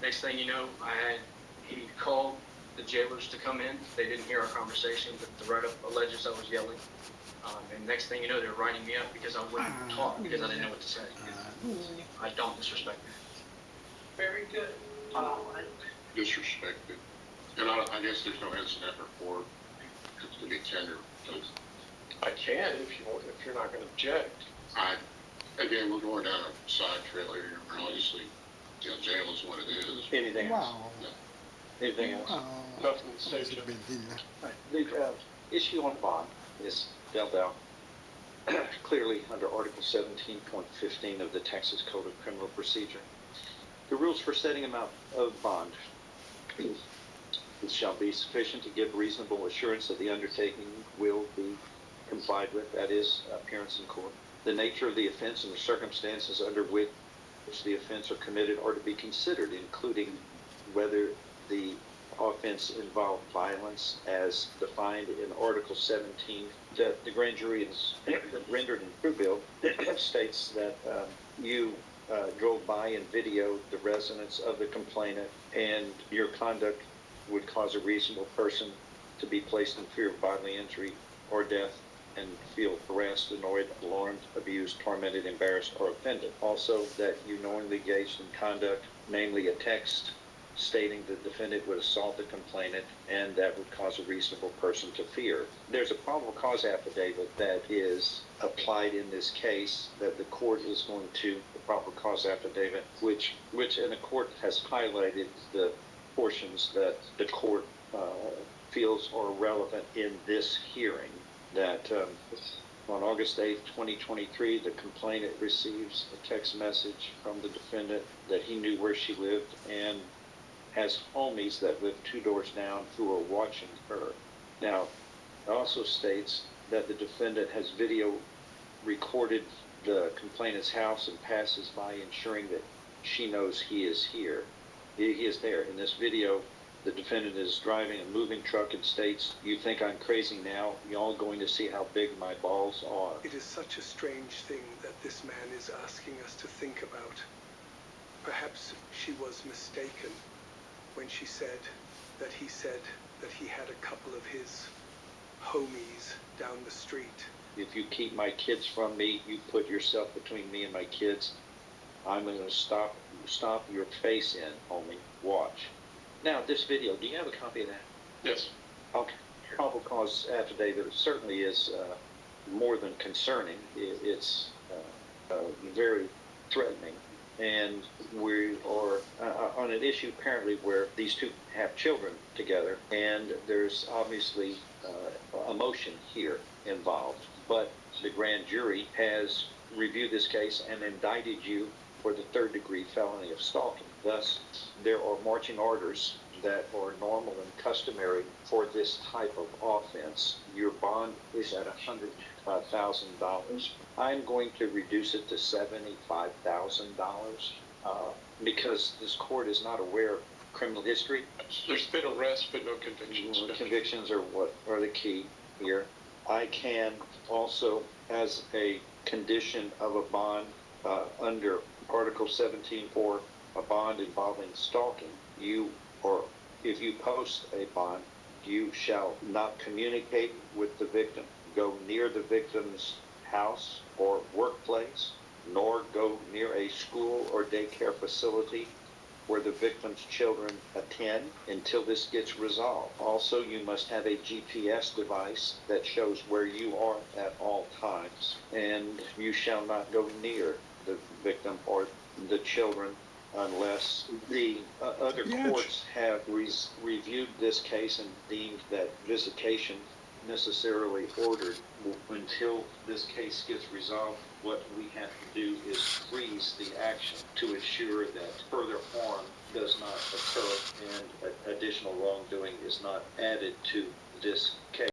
Next thing you know, he called the jailers to come in. They didn't hear our conversation, but the write-up alleges I was yelling. And next thing you know, they're writing me up because I wouldn't talk because I didn't know what to say. I don't disrespect them. Very good. Disrespected. And I guess there's no incident report to be tendered. I can if you're not going to object. Again, we're going down a side trail here. Obviously, jail is what it is. Anything else? No. Anything else? Nothing to say, Judge. Right. The issue on bond is dealt out clearly under Article 17.15 of the Texas Code of Criminal Procedure. The rules for setting amount of bond shall be sufficient to give reasonable assurance that the undertaking will be complied with, that is, appearance in court. The nature of the offense and the circumstances under which the offense are committed are to be considered, including whether the offense involved violence as defined in Article 17 that the grand jury is rendered in true bill states that you drove by and videoed the residence of the complainant and your conduct would cause a reasonable person to be placed in fear of bodily injury or death and feel harassed, annoyed, alarmed, abused, tormented, embarrassed, or offended. Also, that you knowingly engaged in conduct, namely a text stating the defendant would assault the complainant and that would cause a reasonable person to fear. There's a probable cause affidavit that is applied in this case that the court is going to, the probable cause affidavit, which and the court has highlighted the portions that the court feels are relevant in this hearing. That on August 8th, 2023, the complainant receives a text message from the defendant that he knew where she lived and has homies that live 2 doors down who are watching her. Now, it also states that the defendant has video recorded the complainant's house and passes by ensuring that she knows he is here. He is there. In this video, the defendant is driving a moving truck and states, "You think I'm crazy now? Y'all going to see how big my balls are." It is such a strange thing that this man is asking us to think about. Perhaps she was mistaken when she said that he had a couple of his homies down the street. If you keep my kids from me, you put yourself between me and my kids. I'm going to stomp your face in, homie. Watch. Now, this video, do you have a copy of that? Yes. Okay. Probable cause affidavit certainly is more than concerning. It's very threatening. And we are on an issue apparently where these two have children together, and there's obviously emotion here involved. But the grand jury has reviewed this case and indicted you for the 3rd-degree felony of stalking. Thus, there are marching orders that are normal and customary for this type of offense. Your bond is at $100,000. I'm going to reduce it to $75,000 because this court is not aware of criminal history. There's been arrests, but no convictions. Convictions are what are the key here. I can also, as a condition of a bond under Article 17 for a bond involving stalking, if you post a bond, you shall not communicate with the victim, go near the victim's house or workplace, nor go near a school or daycare facility where the victim's children attend until this gets resolved. Also, you must have a GPS device that shows where you are at all times, and you shall not go near the victim or the children unless the other courts have reviewed this case and deemed that visitation necessarily ordered. Until this case gets resolved, what we have to do is freeze the action to ensure that further harm does not occur and additional wrongdoing is not added to this case.